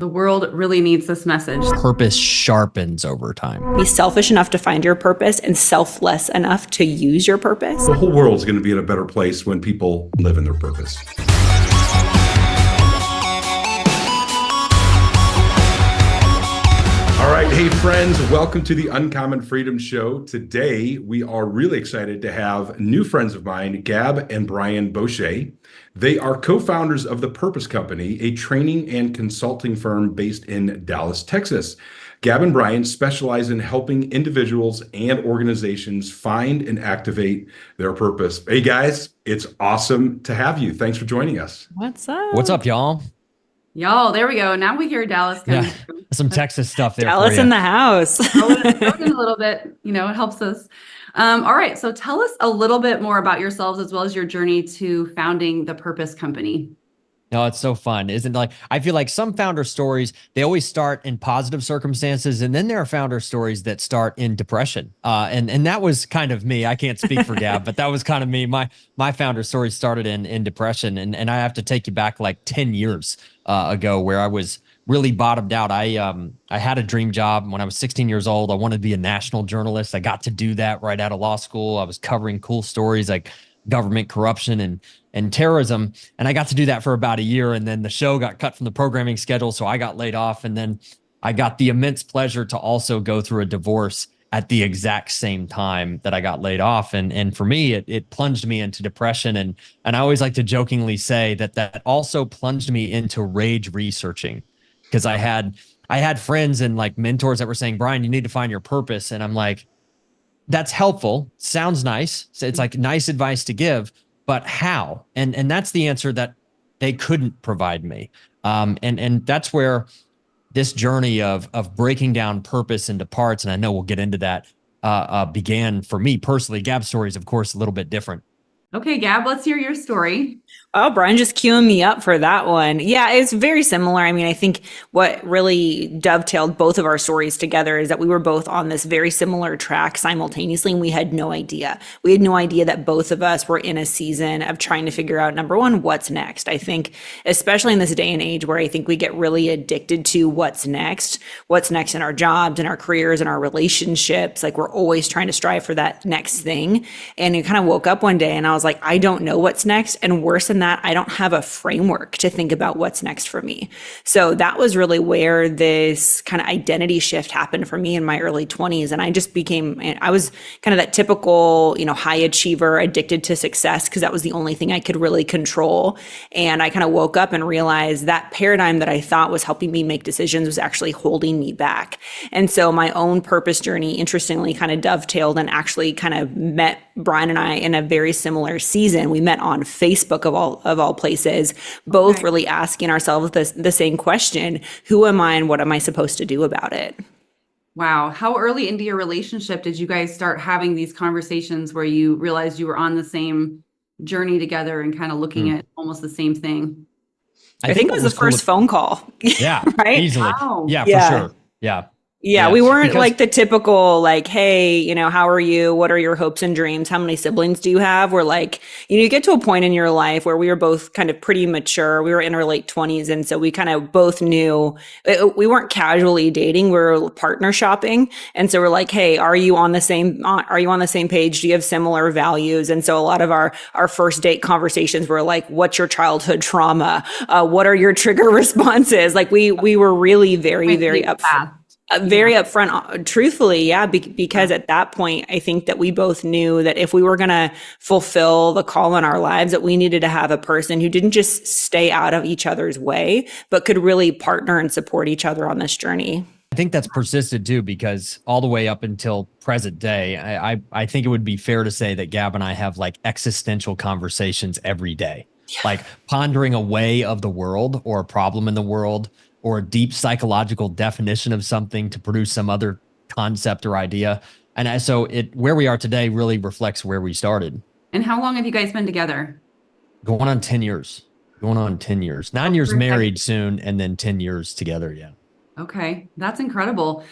The world really needs this message. Purpose sharpens over time. Be selfish enough to find your purpose and selfless enough to use your purpose. The whole world's going to be in a better place when people live in their purpose. All right. Hey, friends, welcome to the Uncommon Freedom Show. Today, we are really excited to have new friends of mine, Gab and Brian Bosché. They are co-founders of The Purpose Company, a training and consulting firm based in Dallas, Texas. Gab and Brian specialize in helping individuals and organizations find and activate their purpose. Hey, guys, it's awesome to have you. Thanks for joining us. What's up? What's up, y'all? Y'all, there we go. Now we hear Dallas coming through. Some Texas stuff there. Dallas in the house. Throw it in a little bit, it helps us. All right, so tell us a little bit more about yourselves as well as your journey to founding The Purpose Company. No, it's so fun. Isn't like, I feel like some founder stories, they always start in positive circumstances. And then there are founder stories that start in depression. And that was kind of me. I can't speak for Gab, but that was kind of me. My founder story started in depression. And I have to take you back like 10 years ago where I was really bottomed out. I had a dream job when I was 16 years old. I wanted to be a national journalist. I got to do that right out of law school. I was covering cool stories like government corruption and terrorism. And I got to do that for about a year. And then the show got cut from the programming schedule. So I got laid off. And then I got the immense pleasure to also go through a divorce at the exact same time that I got laid off. And for me, it plunged me into depression. And I always like to jokingly say that also plunged me into rage researching, because I had friends and like mentors that were saying, Brian, you need to find your purpose. And I'm like, that's helpful. Sounds nice. So it's like nice advice to give, but how? And that's the answer that they couldn't provide me. And that's where this journey of breaking down purpose into parts, and I know we'll get into that, began for me personally. Gab's story is, of course, a little bit different. Okay, Gab, let's hear your story. Oh, Brian just queuing me up for that one. Yeah, it's very similar. I mean, I think what really dovetailed both of our stories together is that we were both on this very similar track simultaneously, and we had no idea. We had no idea that both of us were in a season of trying to figure out, number one, what's next. I think, especially in this day and age where I think we get really addicted to what's next in our jobs, in our careers, in our relationships. Like we're always trying to strive for that next thing. And you kind of woke up one day and I was like, I don't know what's next. And worse than that, I don't have a framework to think about what's next for me. So that was really where this kind of identity shift happened for me in my early 20s. And I was kind of that typical, high achiever, addicted to success, because that was the only thing I could really control. And I kind of woke up and realized that paradigm that I thought was helping me make decisions was actually holding me back. And so my own purpose journey, interestingly, kind of dovetailed and actually kind of met Brian and I in a very similar season. We met on Facebook of all places, both really asking ourselves the same question: who am I and what am I supposed to do about it? Wow. How early into your relationship did you guys start having these conversations where you realized you were on the same journey together and kind of looking at almost the same thing? I think it was the first phone call. Yeah, right? Easily. Wow. Yeah, Yeah. for sure. Yeah. Yeah, we weren't like the typical like, hey, how are you? What are your hopes and dreams? How many siblings do you have? We're like, you get to a point in your life where we were both kind of pretty mature. We were in our late 20s. And so we kind of both knew we weren't casually dating. We were partner shopping. And so we're like, hey, are you on the same page? Do you have similar values? And so a lot of our first date conversations were like, what's your childhood trauma? What are your trigger responses? Like we were really very, very upfront. Very upfront, truthfully, yeah, because at that point, I think that we both knew that if we were going to fulfill the call in our lives, that we needed to have a person who didn't just stay out of each other's way, but could really partner and support each other on this journey. I think that's persisted too, because all the way up until present day, I think it would be fair to say that Gab and I have like existential conversations every day, like pondering a way of the world or a problem in the world, or a deep psychological definition of something to produce some other concept or idea. And so where we are today really reflects where we started. And how long have you guys been together? Going on 10 years. 9 years married soon, and then 10 years together, yeah. Okay, that's incredible.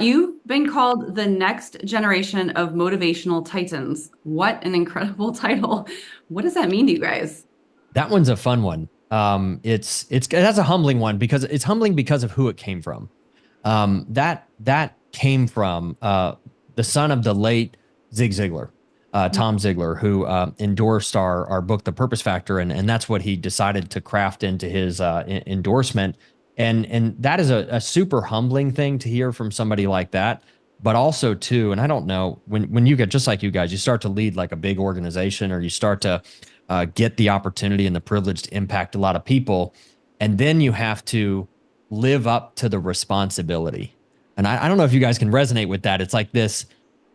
You've been called the next generation of motivational titans. What an incredible title. What does that mean to you guys? That one's a fun one. That's a humbling one because it's humbling because of who it came from. That came from the son of the late Zig Ziglar, Tom Ziglar, who endorsed our book, The Purpose Factor, and that's what he decided to craft into his endorsement. And that is a super humbling thing to hear from somebody like that. But also too, and I don't know, when you get, just like you guys, you start to lead like a big organization, or you start to get the opportunity and the privilege to impact a lot of people, and then you have to live up to the responsibility. And I don't know if you guys can resonate with that. It's like this,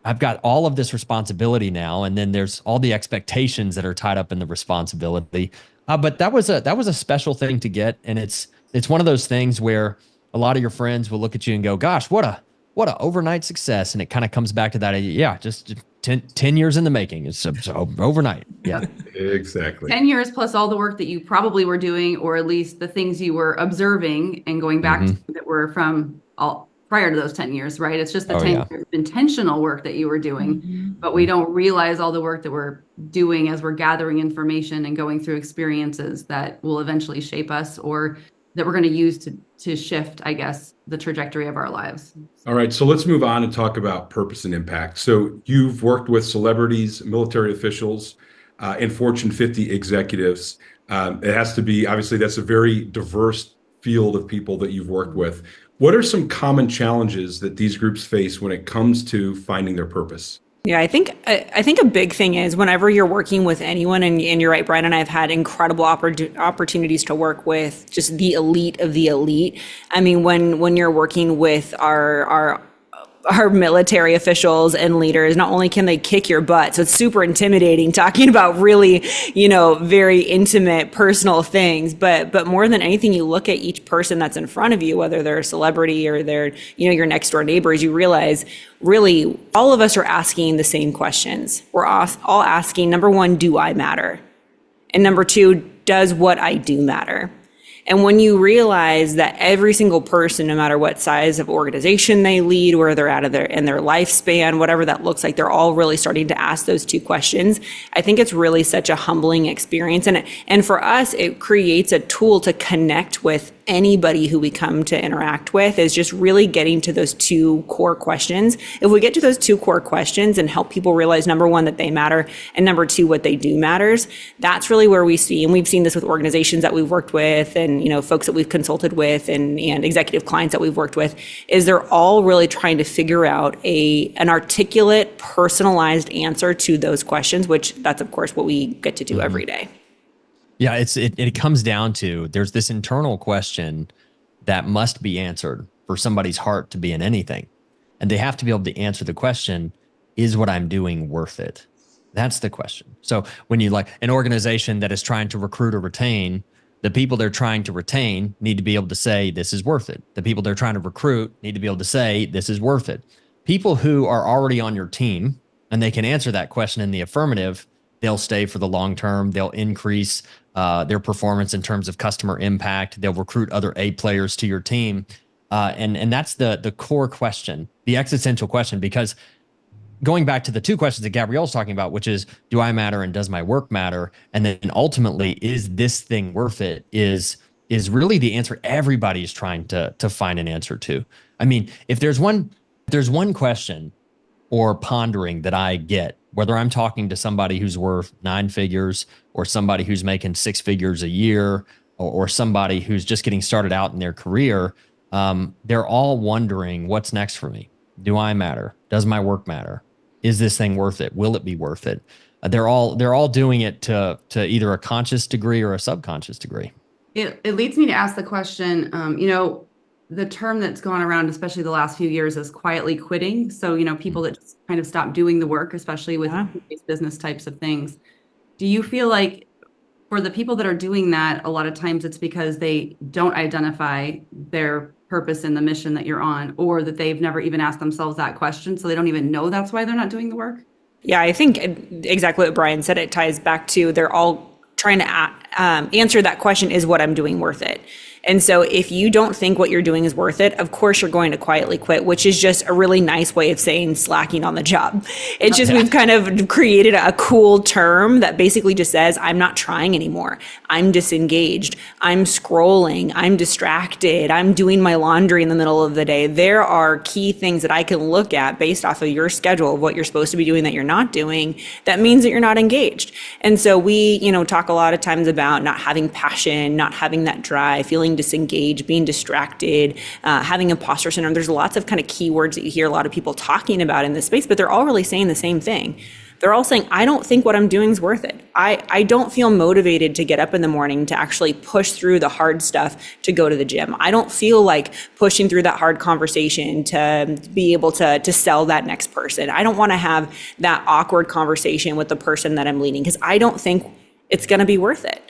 I've got all of this responsibility now, and then there's all the expectations that are tied up in the responsibility. But that was a special thing to get, and it's one of those things where a lot of your friends will look at you and go, "Gosh, what a overnight success!" And it kind of comes back to that idea. Yeah, just 10 years in the making. It's so overnight. Yeah, exactly. 10 years plus all the work that you probably were doing, or at least the things you were observing and going back to that were from all prior to those 10 years, right? It's just the 10 years of intentional work that you were doing, but we don't realize all the work that we're doing as we're gathering information and going through experiences that will eventually shape us, or that we're going to use to shift, I guess, the trajectory of our lives. All right, so let's move on and talk about purpose and impact. So you've worked with celebrities, military officials, and Fortune 50 executives. It has to be, obviously, that's a very diverse field of people that you've worked with. What are some common challenges that these groups face when it comes to finding their purpose? Yeah, I think a big thing is whenever you're working with anyone, and you're right, Brian and I have had incredible opportunities to work with just the elite of the elite. I mean, when you're working with our military officials and leaders, not only can they kick your butt, so it's super intimidating talking about really, very intimate personal things, but more than anything, you look at each person that's in front of you, whether they're a celebrity or they're, your next door neighbors, you realize really all of us are asking the same questions. We're all asking, number one, do I matter? And number two, does what I do matter? And when you realize that every single person, no matter what size of organization they lead, where they're at in their lifespan, whatever that looks like, they're all really starting to ask those two questions. I think it's really such a humbling experience. And for us, it creates a tool to connect with anybody who we come to interact with, is just really getting to those two core questions. If we get to those two core questions and help people realize, number one, that they matter, and number two, what they do matters, that's really where we see, and we've seen this with organizations that we've worked with, and folks that we've consulted with, and executive clients that we've worked with, is they're all really trying to figure out an articulate, personalized answer to those questions, which that's of course what we get to do every day. Yeah, it comes down to, there's this internal question that must be answered for somebody's heart to be in anything. And they have to be able to answer the question, is what I'm doing worth it? That's the question. So when you like an organization that is trying to recruit or retain, the people they're trying to retain need to be able to say, this is worth it. The people they're trying to recruit need to be able to say, this is worth it. People who are already on your team and they can answer that question in the affirmative, they'll stay for the long term. They'll increase their performance in terms of customer impact. They'll recruit other A players to your team. And that's the core question, the existential question, because going back to the two questions that Gabrielle's talking about, which is, do I matter and does my work matter? And then ultimately, is this thing worth it? Is really the answer everybody's trying to find an answer to. I mean, if there's one question or pondering that I get, whether I'm talking to somebody who's worth 9 figures, or somebody who's making 6 figures a year, or somebody who's just getting started out in their career, they're all wondering, what's next for me? Do I matter? Does my work matter? Is this thing worth it? Will it be worth it? They're all doing it to either a conscious degree or a subconscious degree. It leads me to ask the question, the term that's gone around, especially the last few years, is quietly quitting. So, people that just kind of stop doing the work, especially with business types of things. Do you feel like for the people that are doing that, a lot of times it's because they don't identify their purpose in the mission that you're on, or that they've never even asked themselves that question, so they don't even know that's why they're not doing the work? Yeah, I think exactly what Brian said. It ties back to, they're all trying to answer that question, is what I'm doing worth it? And so if you don't think what you're doing is worth it, of course you're going to quietly quit, which is just a really nice way of saying slacking on the job. It's just, we've kind of created a cool term that basically just says, I'm not trying anymore. I'm disengaged. I'm scrolling. I'm distracted. I'm doing my laundry in the middle of the day. There are key things that I can look at based off of your schedule of what you're supposed to be doing that you're not doing. That means that you're not engaged. And so we, talk a lot of times about not having passion, not having that drive, feeling disengaged, being distracted, having imposter syndrome. There's lots of kind of keywords that you hear a lot of people talking about in this space, but they're all really saying the same thing. They're all saying, I don't think what I'm doing is worth it. I don't feel motivated to get up in the morning to actually push through the hard stuff to go to the gym. I don't feel like pushing through that hard conversation to be able to sell that next person. I don't want to have that awkward conversation with the person that I'm leading because I don't think it's going to be worth it.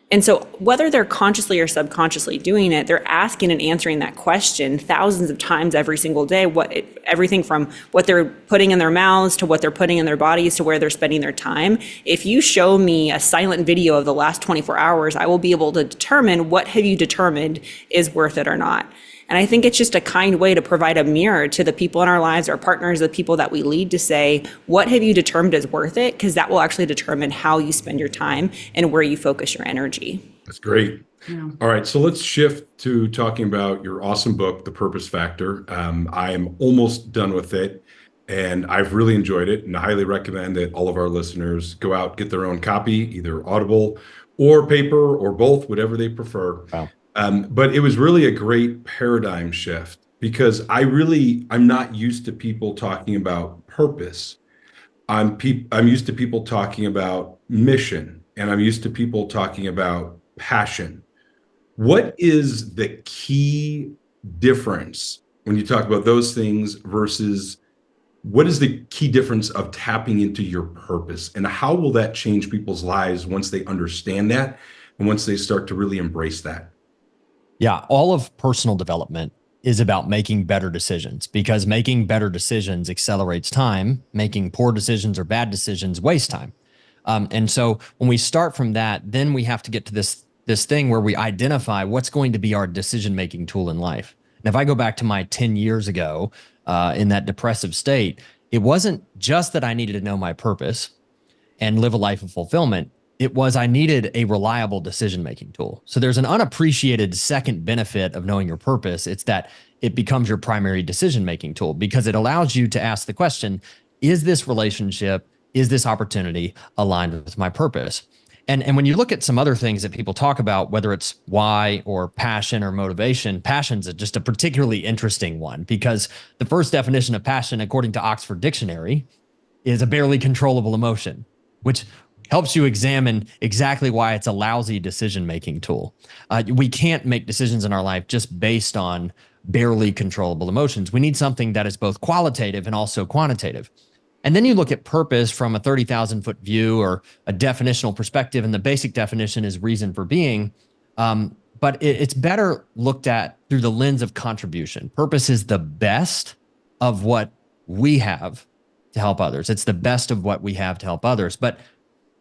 And so whether they're consciously or subconsciously doing it, they're asking and answering that question thousands of times every single day, everything from what they're putting in their mouths to what they're putting in their bodies to where they're spending their time. If you show me a silent video of the last 24 hours, I will be able to determine what have you determined is worth it or not. And I think it's just a kind way to provide a mirror to the people in our lives, our partners, the people that we lead, to say, what have you determined is worth it? Because that will actually determine how you spend your time and where you focus your energy. That's great. Yeah. All right, so let's shift to talking about your awesome book, The Purpose Factor. I am almost done with it, and I've really enjoyed it, and I highly recommend that all of our listeners go out, get their own copy, either Audible or paper or both, whatever they prefer. Wow. But it was really a great paradigm shift because I'm not used to people talking about purpose. I'm used to people talking about mission, and I'm used to people talking about passion. What is the key difference when you talk about those things versus what is the key difference of tapping into your purpose, and how will that change people's lives once they understand that and once they start to really embrace that? Yeah, all of personal development is about making better decisions, because making better decisions accelerates time. Making poor decisions or bad decisions waste time. And so when we start from that, then we have to get to this thing where we identify what's going to be our decision-making tool in life. And if I go back to my 10 years ago in that depressive state, it wasn't just that I needed to know my purpose and live a life of fulfillment. It was I needed a reliable decision-making tool. So there's an unappreciated second benefit of knowing your purpose. It's that it becomes your primary decision-making tool because it allows you to ask the question, is this relationship, is this opportunity aligned with my purpose? And when you look at some other things that people talk about, whether it's why or passion or motivation, passion's just a particularly interesting one because the first definition of passion, according to Oxford Dictionary, is a barely controllable emotion, which helps you examine exactly why it's a lousy decision-making tool. We can't make decisions in our life just based on barely controllable emotions. We need something that is both qualitative and also quantitative. And then you look at purpose from a 30,000-foot view or a definitional perspective, and the basic definition is reason for being. But it's better looked at through the lens of contribution. Purpose is the best of what we have to help others. It's the best of what we have to help others. But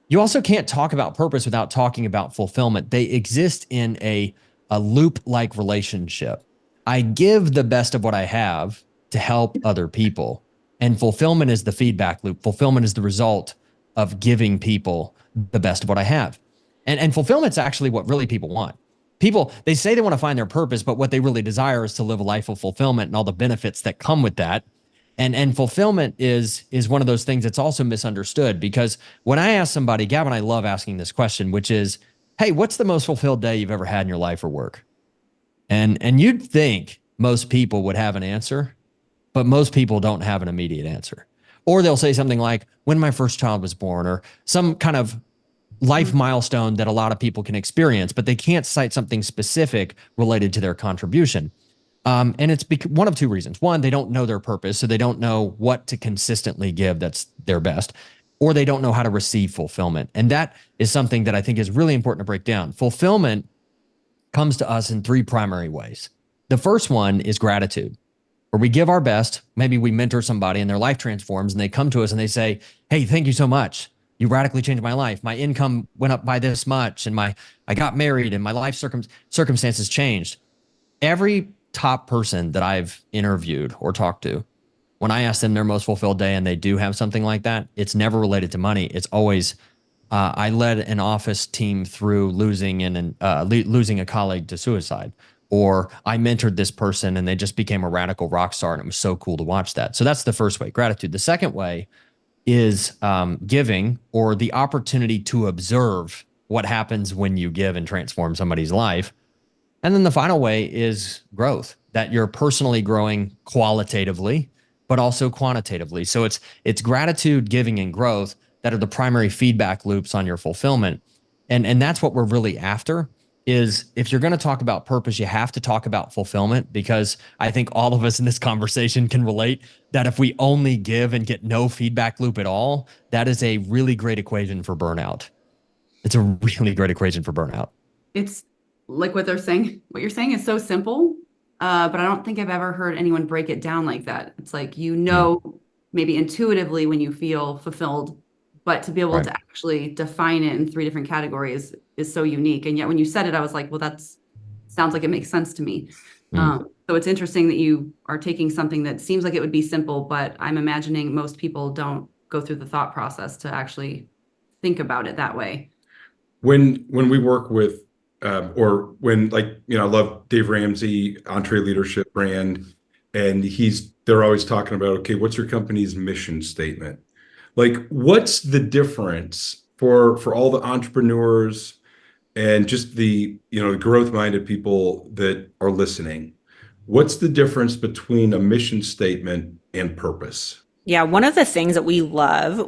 you also can't talk about purpose without talking about fulfillment. They exist in a loop-like relationship. I give the best of what I have to help other people. And fulfillment is the feedback loop. Fulfillment is the result of giving people the best of what I have. And fulfillment's actually what really people want. People, they say they want to find their purpose, but what they really desire is to live a life of fulfillment and all the benefits that come with that. And fulfillment is one of those things that's also misunderstood, because when I ask somebody, Gab and I love asking this question, which is, hey, what's the most fulfilled day you've ever had in your life or work? And you'd think most people would have an answer, but most people don't have an immediate answer. Or they'll say something like, when my first child was born, or some kind of life milestone that a lot of people can experience, but they can't cite something specific related to their contribution. And it's one of two reasons. One, they don't know their purpose, so they don't know what to consistently give that's their best, or they don't know how to receive fulfillment. And that is something that I think is really important to break down. Fulfillment comes to us in three primary ways. The first one is gratitude, where we give our best. Maybe we mentor somebody and their life transforms and they come to us and they say, hey, thank you so much. You radically changed my life. My income went up by this much, and I got married, and my life circumstances changed. Every top person that I've interviewed or talked to, when I ask them their most fulfilled day and they do have something like that, it's never related to money. It's always, I led an office team through losing losing a colleague to suicide, or I mentored this person and they just became a radical rock star, and it was so cool to watch that. So that's the first way, gratitude. The second way is giving, or the opportunity to observe what happens when you give and transform somebody's life. And then the final way is growth, that you're personally growing qualitatively, but also quantitatively. So it's gratitude, giving, and growth that are the primary feedback loops on your fulfillment. And that's what we're really after. Is if you're going to talk about purpose, you have to talk about fulfillment, because I think all of us in this conversation can relate that if we only give and get no feedback loop at all, that is a really great equation for burnout. It's a really great equation for burnout. It's like what you're saying is so simple, but I don't think I've ever heard anyone break it down like that. It's like, maybe intuitively when you feel fulfilled, but to be able to actually define it in 3 different categories is so unique. And yet when you said it, I was like, well, sounds like it makes sense to me. So it's interesting that you are taking something that seems like it would be simple, but I'm imagining most people don't go through the thought process to actually think about it that way. When we work with, or when, like, I love Dave Ramsey, Entree Leadership brand, and they're always talking about, okay, what's your company's mission statement? Like, what's the difference for all the entrepreneurs and just the growth-minded people that are listening? What's the difference between a mission statement and purpose? Yeah, one of the things that we love,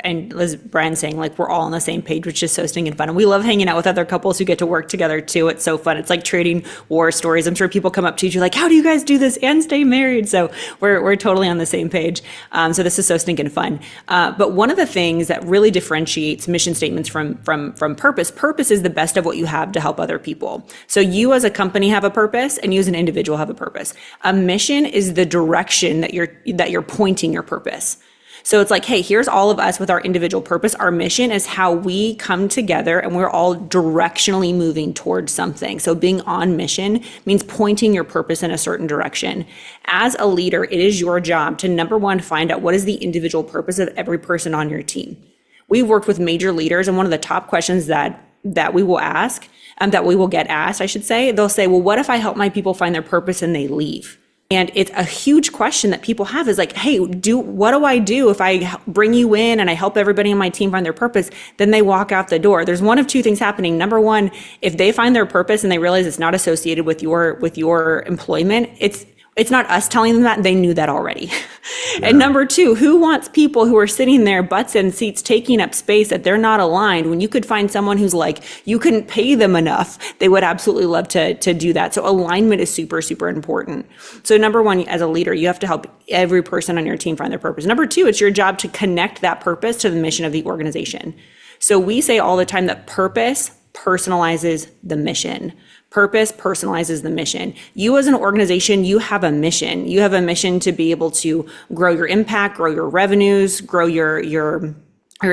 and as Brian's saying, like, we're all on the same page, which is so stinking fun. And we love hanging out with other couples who get to work together too. It's so fun. It's like trading war stories. I'm sure people come up to you like, how do you guys do this and stay married? So we're totally on the same page. So this is so stinking fun. But one of the things that really differentiates mission statements from purpose is the best of what you have to help other people. So you as a company have a purpose, and you as an individual have a purpose. A mission is the direction that you're pointing your purpose. So it's like, hey, here's all of us with our individual purpose. Our mission is how we come together and we're all directionally moving towards something. So being on mission means pointing your purpose in a certain direction. As a leader, it is your job to, number one, find out what is the individual purpose of every person on your team. We've worked with major leaders, and one of the top questions that we will ask, that we will get asked, I should say, they'll say, well, what if I help my people find their purpose and they leave? And it's a huge question that people have, is like, hey, what do I do if I bring you in and I help everybody on my team find their purpose? Then they walk out the door. There's one of 2 things happening. Number one, if they find their purpose and they realize it's not associated with your employment, it's not us telling them that, they knew that already. Yeah. And number 2, who wants people who are sitting there butts in seats taking up space that they're not aligned, when you could find someone who's like, you couldn't pay them enough, they would absolutely love to do that. So alignment is super, super important. So number 1, as a leader, you have to help every person on your team find their purpose. Number 2, it's your job to connect that purpose to the mission of the organization. So we say all the time that purpose personalizes the mission. Purpose personalizes the mission. You as an organization, you have a mission. You have a mission to be able to grow your impact, grow your revenues, grow your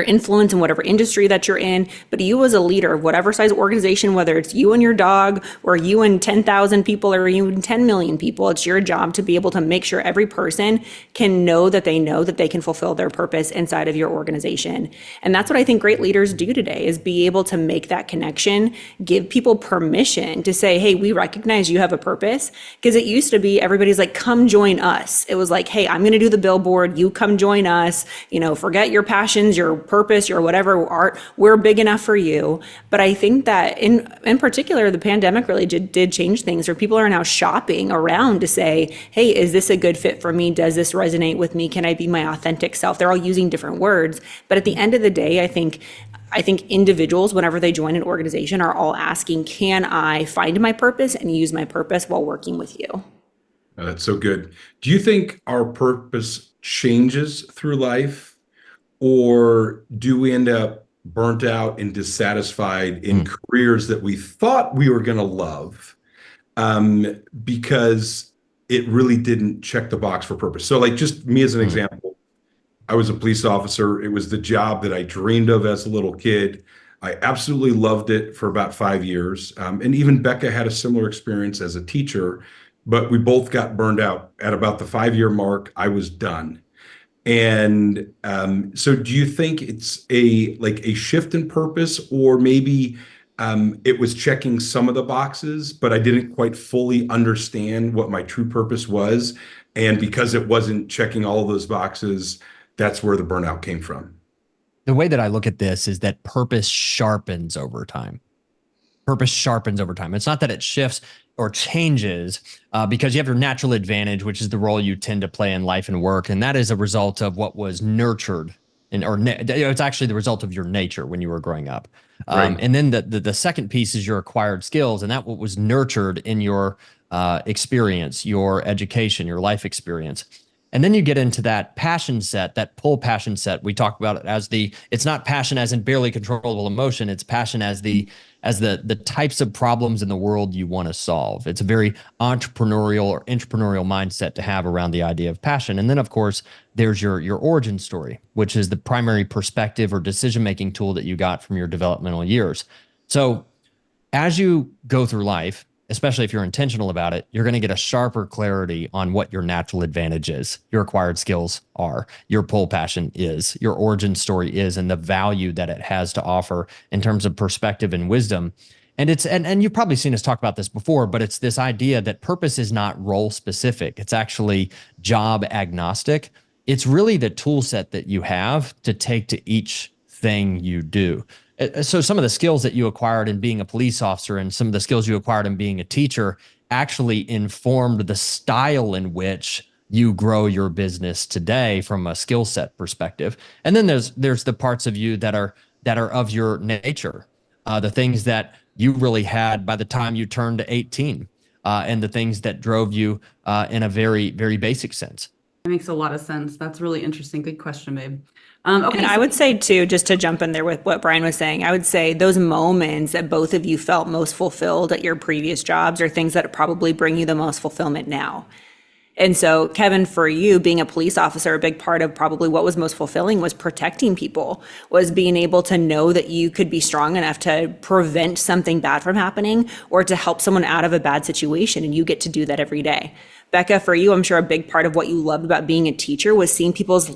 influence in whatever industry that you're in. But you as a leader of whatever size organization, whether it's you and your dog, or you and 10,000 people, or you and 10 million people, it's your job to be able to make sure every person can know that they can fulfill their purpose inside of your organization. And that's what I think great leaders do today, is be able to make that connection, give people permission to say, hey, we recognize you have a purpose. Because it used to be everybody's like, come join us. It was like, hey, I'm going to do the billboard, you come join us, forget your passions, your purpose, your whatever art, we're big enough for you. But I think that in particular, the pandemic really did change things, where people are now shopping around to say, hey, is this a good fit for me? Does this resonate with me? Can I be my authentic self? They're all using different words. But at the end of the day, I think individuals, whenever they join an organization, are all asking, can I find my purpose and use my purpose while working with you? Oh, that's so good. Do you think our purpose changes through life? Or do we end up burnt out and dissatisfied in careers that we thought we were going to love, because it really didn't check the box for purpose? So, like, just me as an example, I was a police officer. It was the job that I dreamed of as a little kid. I absolutely loved it for about 5 years. And even Bekah had a similar experience as a teacher, but we both got burned out. At about the 5 year mark, I was done. And so do you think it's a shift in purpose, or maybe it was checking some of the boxes, but I didn't quite fully understand what my true purpose was. And because it wasn't checking all of those boxes, that's where the burnout came from. The way that I look at this is that purpose sharpens over time. Purpose sharpens over time. It's not that it shifts or changes because you have your natural advantage, which is the role you tend to play in life and work. And that is a result of what was nurtured it's actually the result of your nature when you were growing up. Right. And then the second piece is your acquired skills, and that what was nurtured in your experience, your education, your life experience. And then you get into that passion set, that pull passion set. We talk about it as it's not passion as in barely controllable emotion. It's passion as the types of problems in the world you want to solve. It's a very entrepreneurial mindset to have around the idea of passion. And then, of course, there's your origin story, which is the primary perspective or decision-making tool that you got from your developmental years. So as you go through life, especially if you're intentional about it, you're going to get a sharper clarity on what your natural advantage is, your acquired skills are, your pull passion is, your origin story is, and the value that it has to offer in terms of perspective and wisdom. And and you've probably seen us talk about this before, but it's this idea that purpose is not role specific. It's actually job agnostic. It's really the tool set that you have to take to each thing you do. So some of the skills that you acquired in being a police officer and some of the skills you acquired in being a teacher actually informed the style in which you grow your business today from a skill set perspective. And then there's the parts of you that are of your nature, the things that you really had by the time you turned 18, and the things that drove you in a very, very basic sense. That makes a lot of sense. That's really interesting. Good question, babe. Okay. And I would say too, just to jump in there with what Brian was saying, I would say those moments that both of you felt most fulfilled at your previous jobs are things that probably bring you the most fulfillment now. And so, Kevin, for you, being a police officer, a big part of probably what was most fulfilling was protecting people, was being able to know that you could be strong enough to prevent something bad from happening or to help someone out of a bad situation. And you get to do that every day. Bekah, for you, I'm sure a big part of what you loved about being a teacher was seeing people's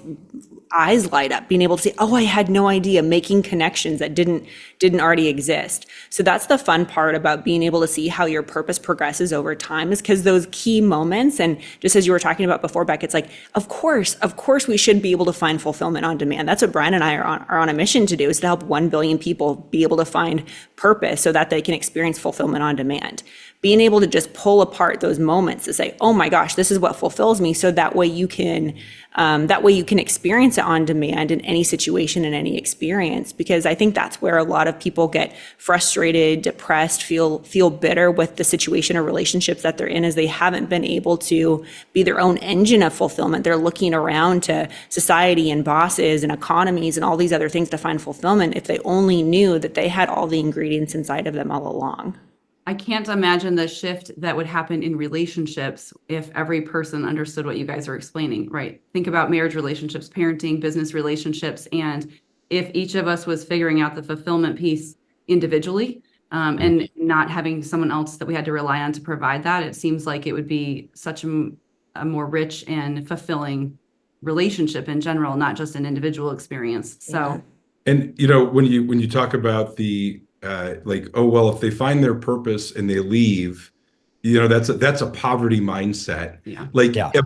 eyes light up, being able to say, oh, I had no idea, making connections that didn't already exist. So that's the fun part about being able to see how your purpose progresses over time, is because those key moments, and just as you were talking about before, Beck, it's like, of course we should be able to find fulfillment on demand. That's what Brian and I are on a mission to do, is to help 1 billion people be able to find purpose so that they can experience fulfillment on demand. Being able to just pull apart those moments to say, oh my gosh, this is what fulfills me. So that way you can experience it on demand in any situation, in any experience. Because I think that's where a lot of people get frustrated, depressed, feel bitter with the situation or relationships that they're in, as they haven't been able to be their own engine of fulfillment. They're looking around to society and bosses and economies and all these other things to find fulfillment, if they only knew that they had all the ingredients inside of them all along. I can't imagine the shift that would happen in relationships if every person understood what you guys are explaining, right? Think about marriage relationships, parenting, business relationships, and if each of us was figuring out the fulfillment piece individually, and not having someone else that we had to rely on to provide that, it seems like it would be such a more rich and fulfilling relationship in general, not just an individual experience. So, and when you talk about the oh, well, if they find their purpose and they leave, that's a poverty mindset. Yeah.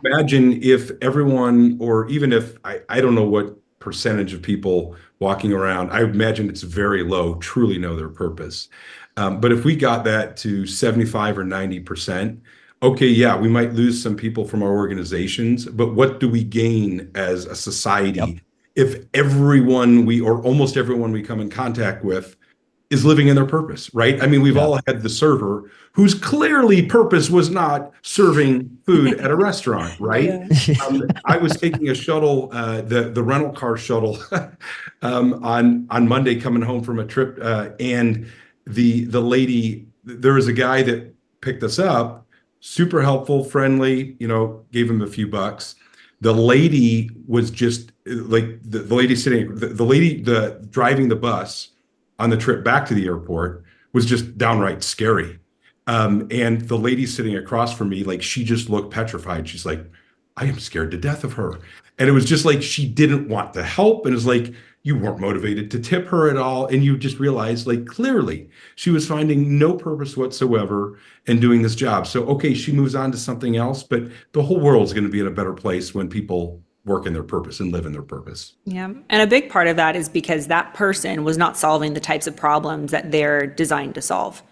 Imagine if everyone, or even if I don't know what percentage of people walking around, I imagine it's very low, truly know their purpose. But if we got that to 75 or 90%, okay, yeah, we might lose some people from our organizations, but what do we gain as a society if everyone or almost everyone we come in contact with is living in their purpose, right? I mean, we've all had the server whose clearly purpose was not serving food at a restaurant, right? I was taking a shuttle, the rental car shuttle, on Monday coming home from a trip, and the lady, there was a guy that picked us up, super helpful, friendly, gave him a few bucks. The lady was just like the lady sitting, the lady driving the bus on the trip back to the airport was just downright scary. And the lady sitting across from me, like she just looked petrified. She's like, I am scared to death of her. And it was just like she didn't want to help. And it's like you weren't motivated to tip her at all. And you just realized, like, clearly she was finding no purpose whatsoever in doing this job. So, okay, she moves on to something else, but the whole world's going to be in a better place when people work in their purpose and live in their purpose. Yeah. And a big part of that is because that person was not solving the types of problems that they're designed to solve.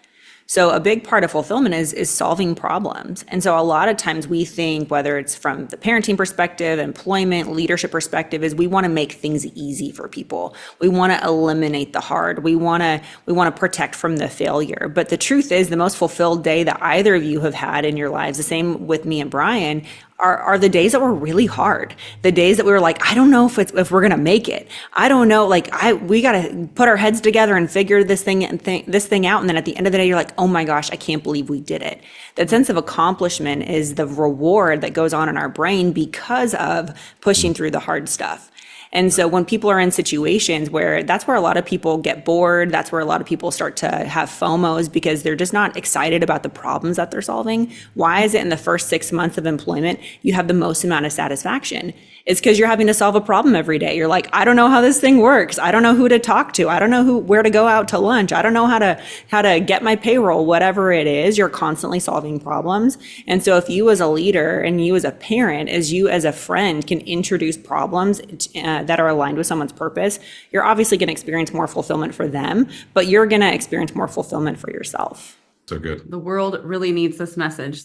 So a big part of fulfillment is solving problems. And so a lot of times we think, whether it's from the parenting perspective, employment, leadership perspective, is we want to make things easy for people. We want to eliminate the hard. We want to protect from the failure. But the truth is, the most fulfilled day that either of you have had in your lives, the same with me and Brian, are the days that were really hard. The days that we were like, I don't know if we're gonna make it. I don't know, like we gotta put our heads together and figure this thing out. And then at the end of the day, you're like, oh my gosh, I can't believe we did it. That sense of accomplishment is the reward that goes on in our brain because of pushing through the hard stuff. And so when people are in situations where that's where a lot of people get bored, that's where a lot of people start to have FOMOs because they're just not excited about the problems that they're solving. Why is it in the first 6 months of employment, you have the most amount of satisfaction? It's because you're having to solve a problem every day. You're like, I don't know how this thing works. I don't know who to talk to. I don't know where to go out to lunch. I don't know how to get my payroll, whatever it is. You're constantly solving problems. And so if you as a leader and you as a parent, as you as a friend can introduce problems that are aligned with someone's purpose, you're obviously going to experience more fulfillment for them, but you're going to experience more fulfillment for yourself. So good. The world really needs this message.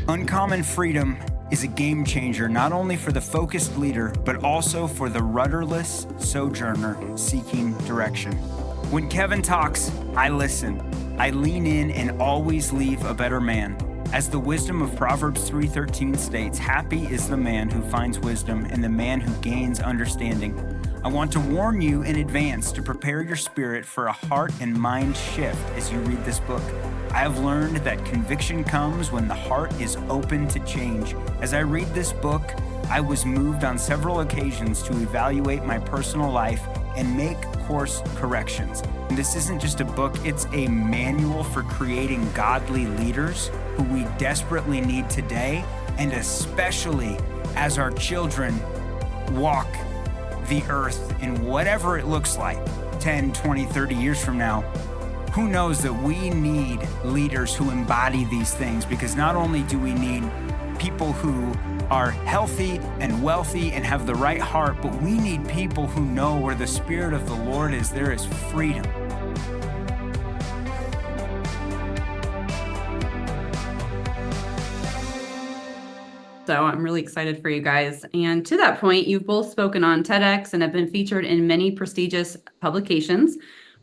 Uncommon freedom is a game changer, not only for the focused leader, but also for the rudderless sojourner seeking direction. When Kevin talks, I listen. I lean in and always leave a better man. As the wisdom of Proverbs 3:13 states, happy is the man who finds wisdom and the man who gains understanding. I want to warn you in advance to prepare your spirit for a heart and mind shift as you read this book. I have learned that conviction comes when the heart is open to change. As I read this book, I was moved on several occasions to evaluate my personal life and make course corrections. And this isn't just a book, it's a manual for creating godly leaders who we desperately need today, and especially as our children walk the earth in whatever it looks like 10, 20, 30 years from now. Who knows that we need leaders who embody these things, because not only do we need people who are healthy and wealthy and have the right heart, but we need people who know where the Spirit of the Lord is, there is freedom. So I'm really excited for you guys. And to that point, you've both spoken on TEDx and have been featured in many prestigious publications.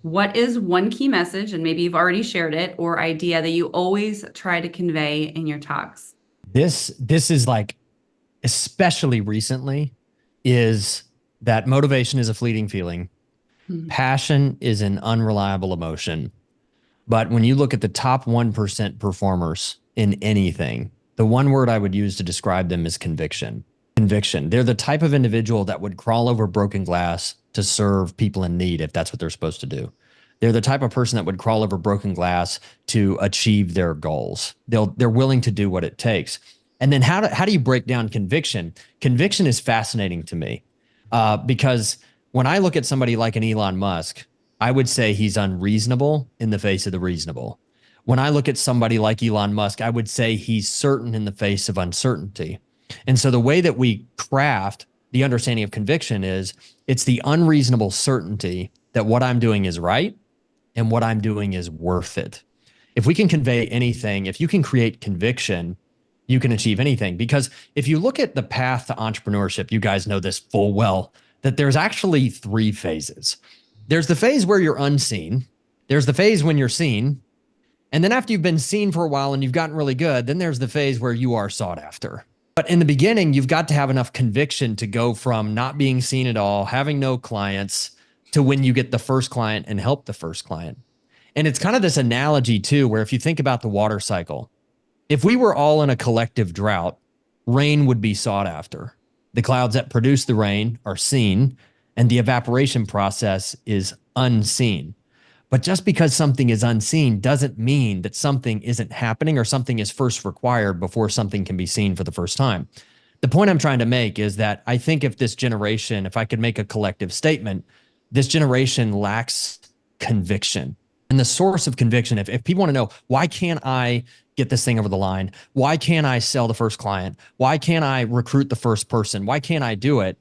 What is one key message, and maybe you've already shared it, or idea that you always try to convey in your talks? This is like, especially recently, is that motivation is a fleeting feeling. Passion is an unreliable emotion. But when you look at the top 1% performers in anything, the one word I would use to describe them is conviction. Conviction. They're the type of individual that would crawl over broken glass to serve people in need if that's what they're supposed to do. They're the type of person that would crawl over broken glass to achieve their goals. They're willing to do what it takes. And then how do you break down conviction? Conviction is fascinating to me because when I look at somebody like an Elon Musk, I would say he's unreasonable in the face of the reasonable. When I look at somebody like Elon Musk, I would say he's certain in the face of uncertainty. And so the way that we craft the understanding of conviction is it's the unreasonable certainty that what I'm doing is right and what I'm doing is worth it. If we can convey anything, if you can create conviction, you can achieve anything. Because if you look at the path to entrepreneurship, you guys know this full well, that there's actually 3 phases. There's the phase where you're unseen. There's the phase when you're seen. And then after you've been seen for a while and you've gotten really good, then there's the phase where you are sought after. But in the beginning, you've got to have enough conviction to go from not being seen at all, having no clients, to when you get the first client and help the first client. And it's kind of this analogy too, where if you think about the water cycle, if we were all in a collective drought, rain would be sought after. The clouds that produce the rain are seen, and the evaporation process is unseen. But just because something is unseen doesn't mean that something isn't happening or something is first required before something can be seen for the first time. The point I'm trying to make is that I think if this generation, if I could make a collective statement, this generation lacks conviction. And the source of conviction, if people want to know, why can't I get this thing over the line? Why can't I sell the first client? Why can't I recruit the first person? Why can't I do it?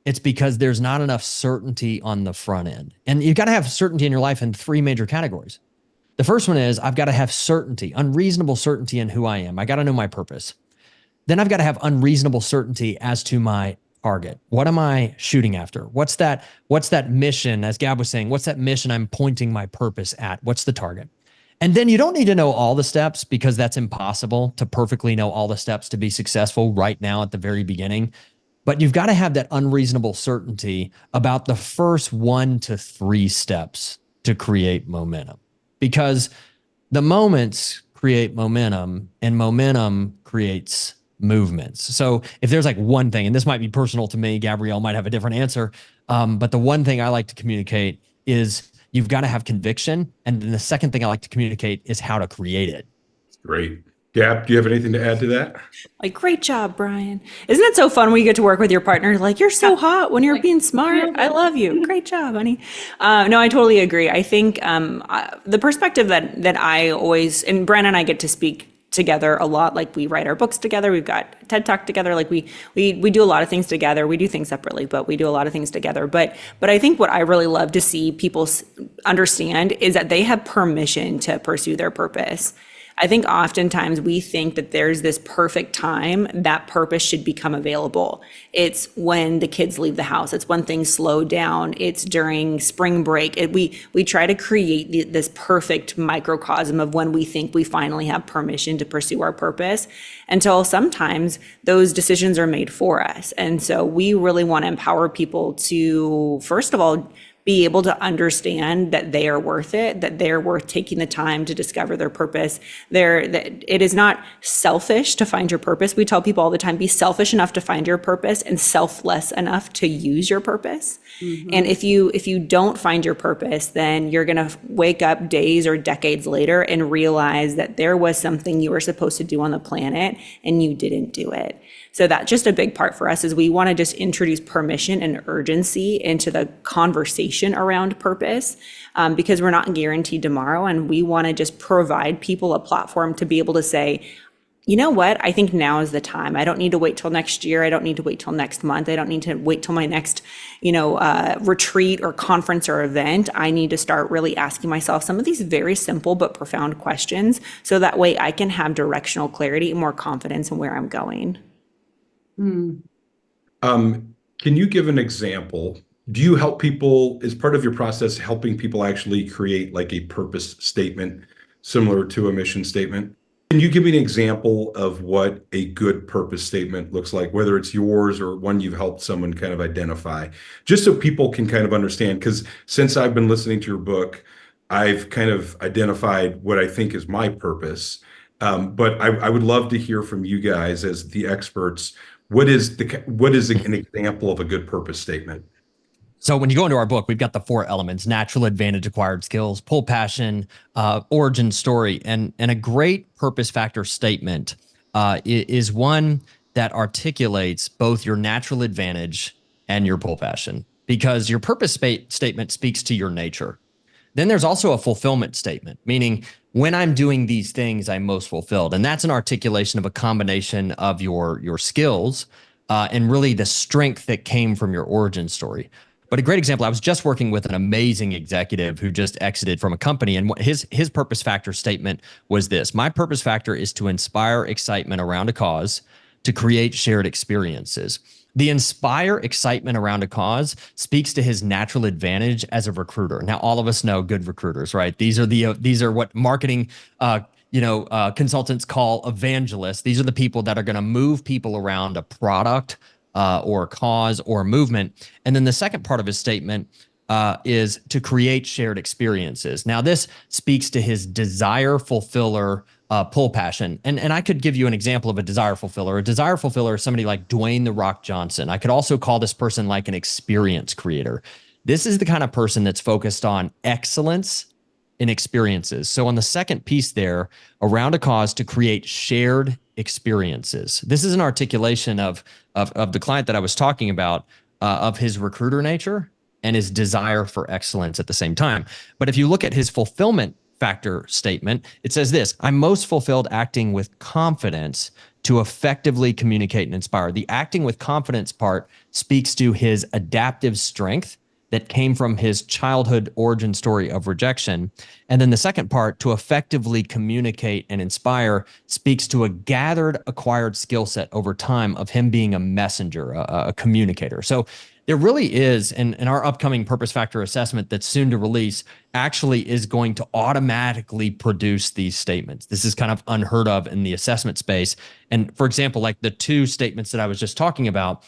It's because there's not enough certainty on the front end. And you've got to have certainty in your life in three major categories. The first one is I've got to have certainty, unreasonable certainty in who I am. I got to know my purpose. Then I've got to have unreasonable certainty as to my target. What am I shooting after? What's that mission? As Gab was saying, what's that mission I'm pointing my purpose at? What's the target? And then you don't need to know all the steps, because that's impossible to perfectly know all the steps to be successful right now at the very beginning. But you've got to have that unreasonable certainty about the first 1 to 3 steps to create momentum, because the moments create momentum and momentum creates movements. So if there's like one thing, and this might be personal to me, Gabrielle might have a different answer, but the one thing I like to communicate is you've got to have conviction. And then the second thing I like to communicate is how to create it. Great. Gab, do you have anything to add to that? Like, great job, Brian. Isn't it so fun when you get to work with your partner? Like, you're so hot when you're being smart. I love you. Great job, honey. No, I totally agree. I think the perspective that I always, and Brian and I get to speak together a lot. Like, we write our books together. We've got TED Talk together. Like, we do a lot of things together. We do things separately, but we do a lot of things together. But I think what I really love to see people understand is that they have permission to pursue their purpose. I think oftentimes we think that there's this perfect time that purpose should become available. It's when the kids leave the house. It's when things slow down. It's during spring break. We try to create this perfect microcosm of when we think we finally have permission to pursue our purpose, until sometimes those decisions are made for us. And so we really want to empower people to, first of all, be able to understand that they are worth it, that they're worth taking the time to discover their purpose. That it is not selfish to find your purpose. We tell people all the time, be selfish enough to find your purpose and selfless enough to use your purpose. Mm-hmm. And if you don't find your purpose, then you're going to wake up days or decades later and realize that there was something you were supposed to do on the planet and you didn't do it. So that's just a big part for us, is we want to just introduce permission and urgency into the conversation around purpose, because we're not guaranteed tomorrow. And we want to just provide people a platform to be able to say, you know what, I think now is the time. I don't need to wait till next year. I don't need to wait till next month. I don't need to wait till my next, retreat or conference or event. I need to start really asking myself some of these very simple but profound questions, so that way I can have directional clarity and more confidence in where I'm going. Can you give an example? Do you help people, as part of your process, helping people actually create like a purpose statement similar to a mission statement? Can you give me an example of what a good purpose statement looks like, whether it's yours or one you've helped someone kind of identify, just so people can kind of understand? Because since I've been listening to your book, I've kind of identified what I think is my purpose. But I would love to hear from you guys as the experts. What is an example of a good purpose statement? So when you go into our book, we've got the 4 elements: natural advantage, acquired skills, pull, passion, origin story. And a great purpose factor statement is one that articulates both your natural advantage and your pull, passion, because your purpose statement speaks to your nature. Then there's also a fulfillment statement, meaning when I'm doing these things, I'm most fulfilled. And that's an articulation of a combination of your skills and really the strength that came from your origin story. But a great example, I was just working with an amazing executive who just exited from a company, and his purpose factor statement was this: my purpose factor is to inspire excitement around a cause, to create shared experiences. The inspire excitement around a cause speaks to his natural advantage as a recruiter. Now, all of us know good recruiters, right? These are what marketing consultants call evangelists. These are the people that are going to move people around a product or a cause or a movement. And then the second part of his statement is to create shared experiences. Now, this speaks to his desire fulfiller pull passion. And I could give you an example of a desire fulfiller. A desire fulfiller is somebody like Dwayne "The Rock" Johnson. I could also call this person like an experience creator. This is the kind of person that's focused on excellence in experiences. So on the second piece there, around a cause to create shared experiences. This is an articulation of the client that I was talking about, of his recruiter nature and his desire for excellence at the same time. But if you look at his fulfillment factor statement, it says this: I'm most fulfilled acting with confidence to effectively communicate and inspire. The acting with confidence part speaks to his adaptive strength that came from his childhood origin story of rejection. And then the second part, to effectively communicate and inspire, speaks to a gathered, acquired skill set over time of him being a messenger, a communicator. So there really is, and our upcoming purpose factor assessment that's soon to release actually is going to automatically produce these statements. This is kind of unheard of in the assessment space. And for example, like the two statements that I was just talking about,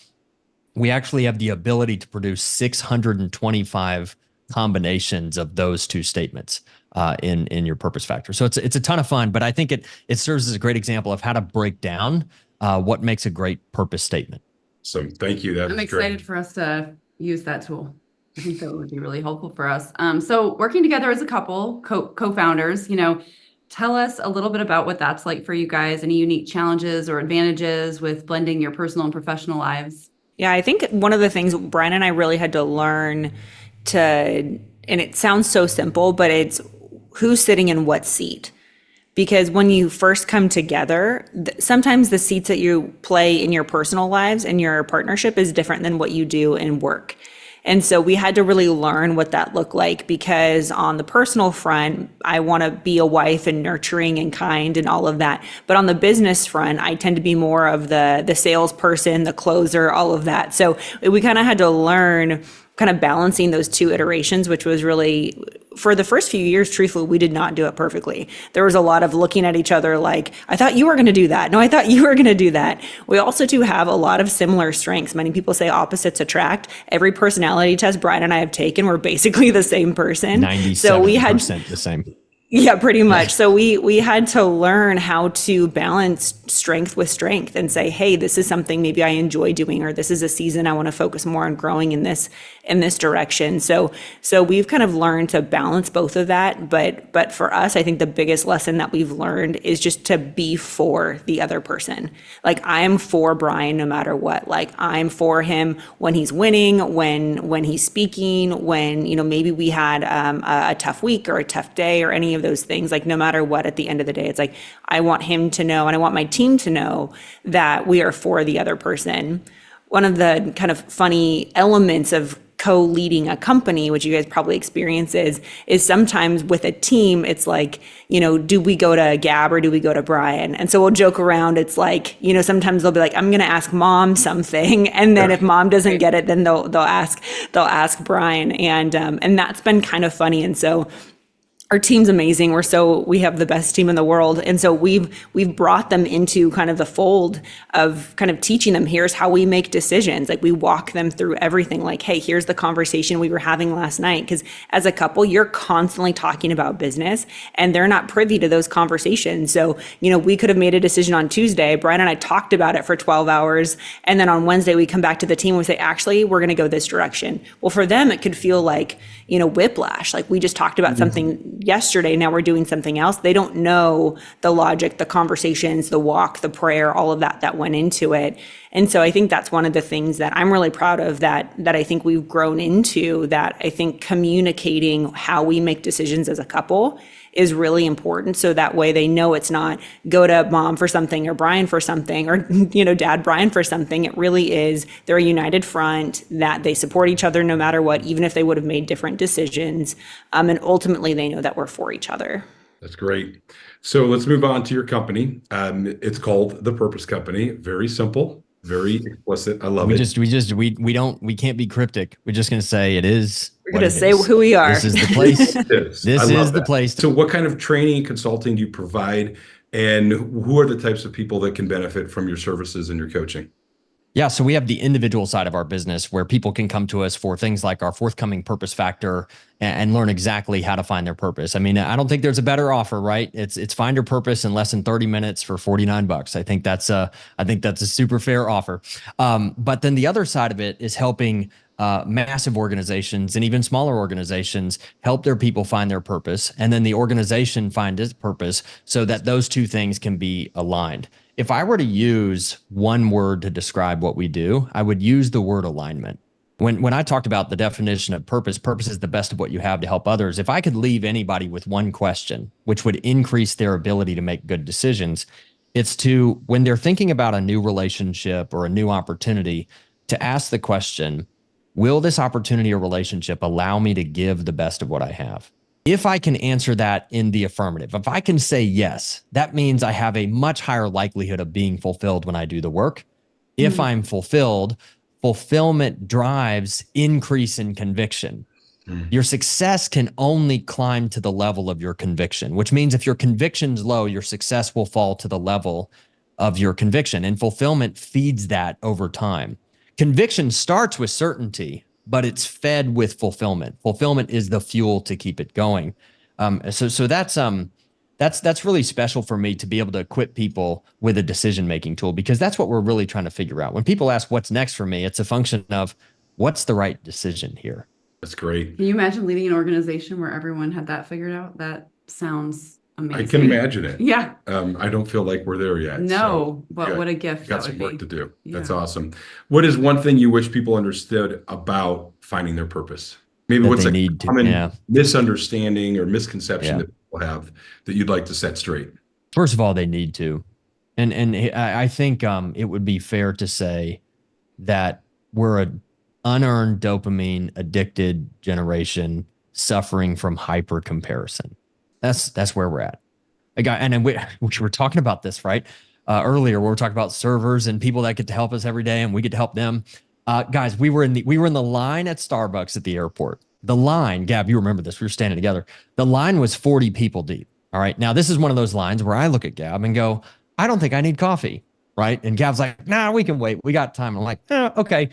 we actually have the ability to produce 625 combinations of those two statements in your purpose factor. So it's a ton of fun, but I think it serves as a great example of how to break down what makes a great purpose statement. So thank you. I'm excited for us to use that tool. I think that would be really helpful for us. So working together as a couple, co-founders, tell us a little bit about what that's like for you guys. Any unique challenges or advantages with blending your personal and professional lives? Yeah, I think one of the things Brian and I really had to learn and it sounds so simple, but it's who's sitting in what seat. Because when you first come together, sometimes the seats that you play in your personal lives and your partnership is different than what you do in work. And so we had to really learn what that looked like, because on the personal front, I want to be a wife and nurturing and kind and all of that. But on the business front, I tend to be more of the salesperson, the closer, all of that. So we kind of had to learn kind of balancing those two iterations, which was really, for the first few years, truthfully, we did not do it perfectly. There was a lot of looking at each other like, I thought you were going to do that. No, I thought you were going to do that. We also do have a lot of similar strengths. Many people say opposites attract. Every personality test Brian and I have taken, we're basically the same person. 97% so we had the same. Yeah, pretty much. So we had to learn how to balance strength with strength and say, hey, this is something maybe I enjoy doing, or this is a season I want to focus more on growing in this direction. So we've kind of learned to balance both of that. But for us, I think the biggest lesson that we've learned is just to be for the other person. Like, I'm for Brian no matter what. Like, I'm for him when he's winning, when he's speaking, when, maybe we had a tough week or a tough day or any of those things. Like, no matter what, at the end of the day, it's like, I want him to know, and I want my team to know that we are for the other person. One of the kind of funny elements of co-leading a company, which you guys probably experience, is sometimes with a team, it's like, do we go to Gab or do we go to Brian? And so we'll joke around. It's like, sometimes they'll be like, I'm going to ask mom something. And then if mom doesn't get it, then they'll ask Brian. And that's been kind of funny. And so our team's amazing. We have the best team in the world. And so we've brought them into kind of the fold of kind of teaching them, here's how we make decisions. Like, we walk them through everything. Like, hey, here's the conversation we were having last night. Because as a couple, you're constantly talking about business and they're not privy to those conversations. So, we could have made a decision on Tuesday. Brian and I talked about it for 12 hours. And then on Wednesday, we come back to the team and we say, actually, we're going to go this direction. Well, for them, it could feel like, whiplash. Like, we just talked about something yesterday, now we're doing something else. They don't know the logic, the conversations, the walk, the prayer, all of that went into it. And so I think that's one of the things that I'm really proud of that I think we've grown into, that I think communicating how we make decisions as a couple is really important. So that way they know it's not go to mom for something or Brian for something or, dad, Brian for something. It really is, they're a united front, that they support each other no matter what, even if they would have made different decisions. And ultimately they know that we're for each other. That's great. So let's move on to your company. It's called The Purpose Company. Very simple, very explicit. I love it. We can't be cryptic. We're just going to say it is. We're going to say who we are. This is the place. This is the place. So what kind of training and consulting do you provide, and who are the types of people that can benefit from your services and your coaching? Yeah, so we have the individual side of our business where people can come to us for things like our forthcoming purpose factor and learn exactly how to find their purpose. I mean, I don't think there's a better offer, right? It's find your purpose in less than 30 minutes for $49. I think that's a super fair offer. But then the other side of it is helping massive organizations and even smaller organizations help their people find their purpose, and then the organization find its purpose so that those two things can be aligned. If I were to use one word to describe what we do, I would use the word alignment. When I talked about the definition of purpose, purpose is the best of what you have to help others. If I could leave anybody with one question, which would increase their ability to make good decisions, it's to, when they're thinking about a new relationship or a new opportunity, to ask the question, will this opportunity or relationship allow me to give the best of what I have? If I can answer that in the affirmative, if I can say yes, that means I have a much higher likelihood of being fulfilled when I do the work. If I'm fulfilled, fulfillment drives increase in conviction. Your success can only climb to the level of your conviction, which means if your conviction's low, your success will fall to the level of your conviction, and fulfillment feeds that over time. Conviction starts with certainty, but it's fed with fulfillment. Fulfillment is the fuel to keep it going. So that's really special for me to be able to equip people with a decision-making tool, because that's what we're really trying to figure out. When people ask what's next for me, it's a function of what's the right decision here. That's great. Can you imagine leading an organization where everyone had that figured out? That sounds amazing. I can imagine it. Yeah. I don't feel like we're there yet. No, but what a gift Got that some would work be. to do. Yeah. That's awesome. What is one thing you wish people understood about finding their purpose? Maybe That what's they a need to, common yeah. misunderstanding or misconception Yeah. that people have that you'd like to set straight? First of all, they need to. And I think it would be fair to say that we're an unearned dopamine addicted generation suffering from hyper comparison. That's where we're at. We were talking about this, right? Earlier, we were talking about servers and people that get to help us every day, and we get to help them. Guys, we were in the line at Starbucks at the airport. The line, Gab, you remember this? We were standing together. The line was 40 people deep. All right. Now, this is one of those lines where I look at Gab and go, I don't think I need coffee. Right. And Gab's like, nah, we can wait. We got time. I'm like, okay.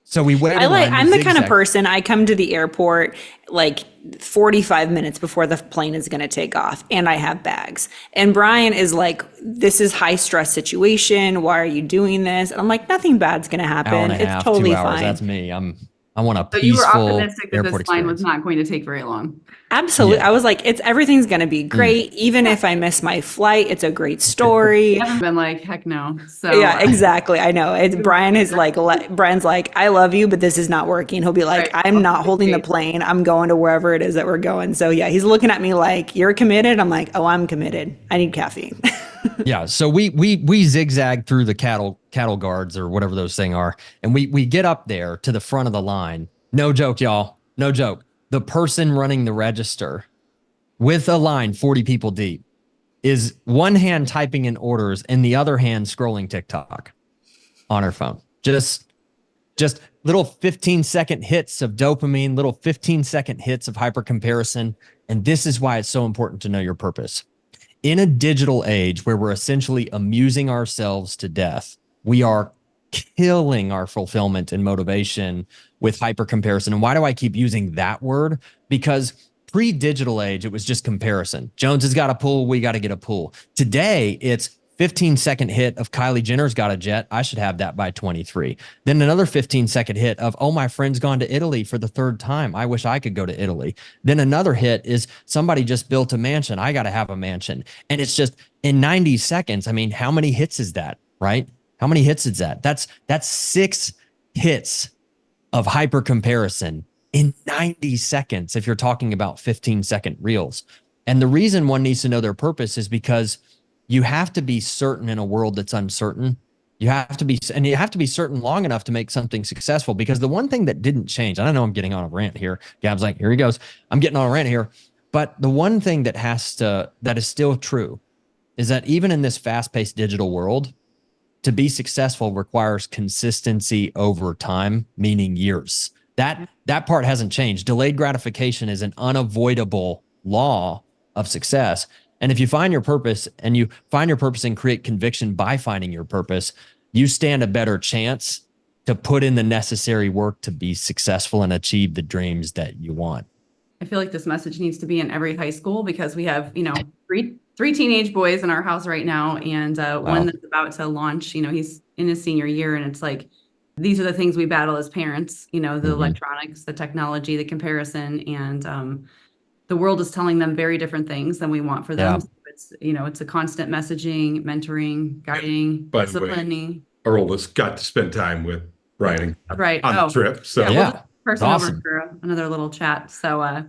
So we waited. I'm the kind of person, I come to the airport like 45 minutes before the plane is going to take off, and I have bags. And Brian is like, this is high stress situation. Why are you doing this? And I'm like, nothing bad's going to happen. It's totally 2 hours. fine. That's me. I want a So you were peaceful optimistic that airport this line was experience. not going to take very long. Absolutely. Yeah. I was like, everything's going to be great. Even if I miss my flight, it's a great story. I haven't been like, heck no. So Yeah, exactly. I know. Brian is like, Brian's like, I love you, but this is not working. He'll be like, Right. I'm not holding the plane. I'm going to wherever it is that we're going. So yeah, he's looking at me like, you're committed. I'm like, oh, I'm committed. I need caffeine. Yeah. So we zigzag through the cattle guards or whatever those things are. And we get up there to the front of the line. No joke, y'all. No joke. The person running the register with a line 40 people deep is one hand typing in orders and the other hand scrolling TikTok on her phone. Just little 15-second hits of dopamine, little 15-second hits of hyper comparison. And this is why it's so important to know your purpose. In a digital age where we're essentially amusing ourselves to death, we are killing our fulfillment and motivation with hyper comparison. And why do I keep using that word? Because pre-digital age, it was just comparison. Jones has got a pool. We got to get a pool. Today, it's 15-second hit of Kylie Jenner's got a jet. I should have that by 23. Then another 15-second hit of, oh, my friend's gone to Italy for the third time. I wish I could go to Italy. Then another hit is somebody just built a mansion. I got to have a mansion. And it's just in 90 seconds. I mean, how many hits is that, right? How many hits is that? That's 6 hits of hyper comparison in 90 seconds if you're talking about 15-second reels. And the reason one needs to know their purpose is because you have to be certain in a world that's uncertain. You have to be certain long enough to make something successful, because the one thing that didn't change, and I know I'm getting on a rant here. Gab's like, here he goes. I'm getting on a rant here. But the one thing that is still true is that even in this fast-paced digital world, to be successful requires consistency over time, meaning years. That part hasn't changed. Delayed gratification is an unavoidable law of success. And if you find your purpose and create conviction by finding your purpose, you stand a better chance to put in the necessary work to be successful and achieve the dreams that you want. I feel like this message needs to be in every high school because we have, three teenage boys in our house right now. And one that's about to launch, he's in his senior year. And it's like, these are the things we battle as parents, the electronics, the technology, the comparison. And the world is telling them very different things than we want for them. Yeah. So it's a constant messaging, mentoring, guiding, By the way, disciplining. our oldest got to spend time with Brian Right. on the trip. So We'll just person awesome. over for another little chat. So,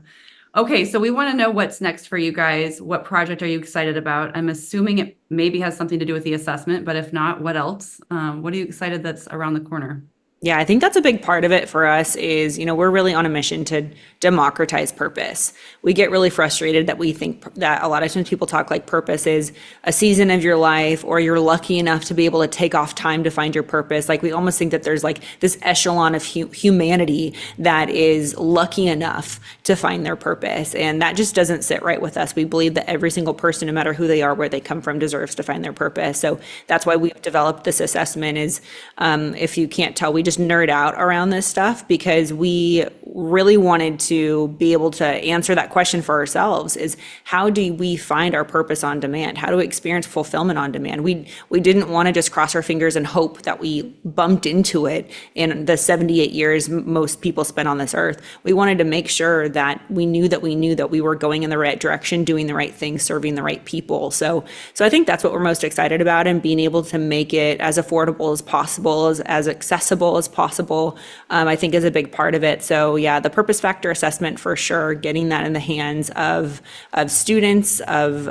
okay. So we want to know what's next for you guys. What project are you excited about? I'm assuming it maybe has something to do with the assessment, but if not, what else? What are you excited that's around the corner? Yeah, I think that's a big part of it for us is, we're really on a mission to democratize purpose. We get really frustrated that we think that a lot of times people talk like purpose is a season of your life, or you're lucky enough to be able to take off time to find your purpose. Like we almost think that there's like this echelon of humanity that is lucky enough to find their purpose. And that just doesn't sit right with us. We believe that every single person, no matter who they are, where they come from, deserves to find their purpose. So that's why we've developed this assessment is, if you can't tell, we just nerd out around this stuff because we really wanted to be able to answer that question for ourselves is how do we find our purpose on demand? How do we experience fulfillment on demand? We didn't want to just cross our fingers and hope that we bumped into it in the 78 years most people spent on this earth. We wanted to make sure that we knew that we were going in the right direction, doing the right things, serving the right people. So I think that's what we're most excited about, and being able to make it as affordable as possible, as accessible as possible, I think is a big part of it. So yeah, the purpose factor assessment for sure, getting that in the hands of students, of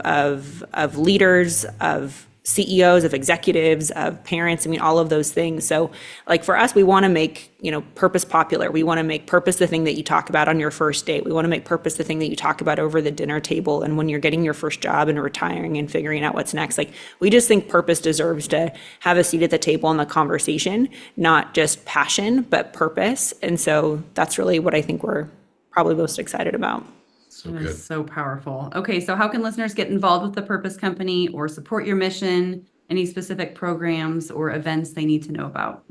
leaders, of CEOs, of executives, of parents, all of those things. So like for us, we want to make, purpose popular. We want to make purpose the thing that you talk about on your first date. We want to make purpose the thing that you talk about over the dinner table and when you're getting your first job and retiring and figuring out what's next. Like we just think purpose deserves to have a seat at the table in the conversation, not just passion, but purpose. And so that's really what I think we're probably most excited about. So That good. is so powerful. Okay, so how can listeners get involved with the Purpose Company or support your mission? Any specific programs or events they need to know about?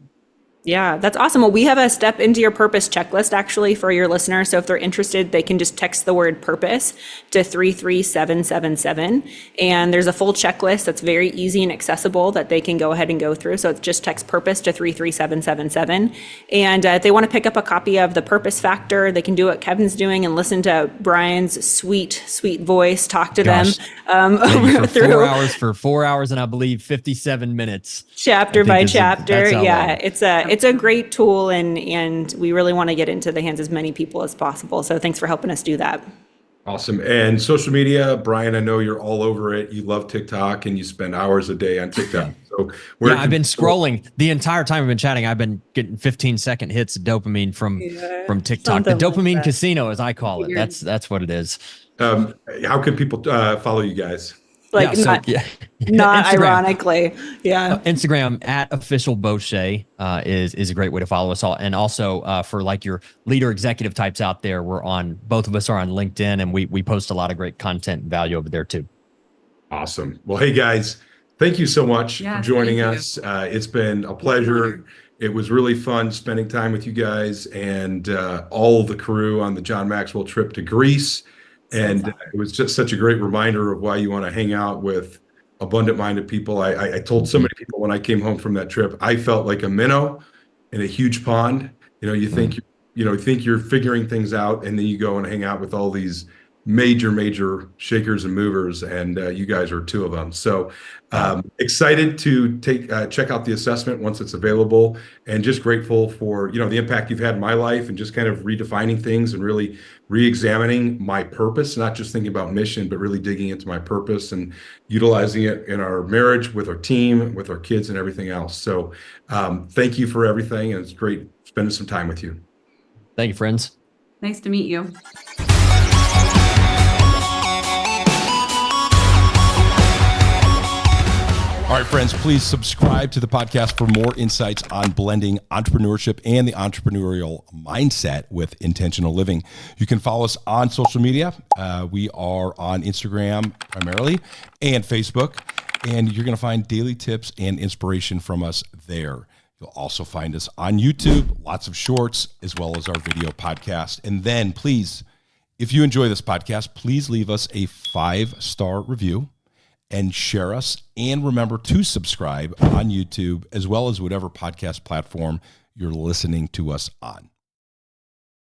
Yeah, that's awesome. Well, we have a step into your purpose checklist actually for your listeners. So if they're interested, they can just text the word purpose to 33777. And there's a full checklist that's very easy and accessible that they can go ahead and go through. So it's just text purpose to 33777. And if they want to pick up a copy of the Purpose Factor, they can do what Kevin's doing and listen to Brian's sweet, sweet voice, talk to Gosh. them for 4 hours and I believe 57 minutes. Chapter by chapter. That's how long. It's a great tool, and we really want to get into the hands of as many people as possible. So thanks for helping us do that. Awesome. And social media, Brian, I know you're all over it. You love TikTok and you spend hours a day on TikTok. So I've been scrolling the entire time we've been chatting. I've been getting 15-second hits of dopamine from TikTok. The dopamine casino, as I call it. That's what it is. How can people follow you guys? Not Instagram. ironically. Yeah. Instagram at official Bosché is a great way to follow us all. And also for like your leader executive types out there, both of us are on LinkedIn, and we post a lot of great content and value over there too. Awesome. Well, hey guys, thank you so much for joining thank us. It's been a pleasure. It was really fun spending time with you guys and all the crew on the John Maxwell trip to Greece. And it was just such a great reminder of why you want to hang out with abundant-minded people. I told so many people when I came home from that trip, I felt like a minnow in a huge pond. You think you're figuring things out, and then you go and hang out with all these major shakers and movers, and you guys are two of them. So excited to check out the assessment once it's available, and just grateful for the impact you've had in my life, and just kind of redefining things and really re-examining my purpose, not just thinking about mission, but really digging into my purpose and utilizing it in our marriage, with our team, with our kids, and everything else. So thank you for everything, and it's great spending some time with you. Thank you, friends. Nice to meet you. All right, friends, please subscribe to the podcast for more insights on blending entrepreneurship and the entrepreneurial mindset with intentional living. You can follow us on social media. We are on Instagram primarily and Facebook. and you're going to find daily tips and inspiration from us there. You'll also find us on YouTube, lots of shorts, as well as our video podcast. And then please, if you enjoy this podcast, please leave us a 5-star review and share us. And remember to subscribe on YouTube, as well as whatever podcast platform you're listening to us on.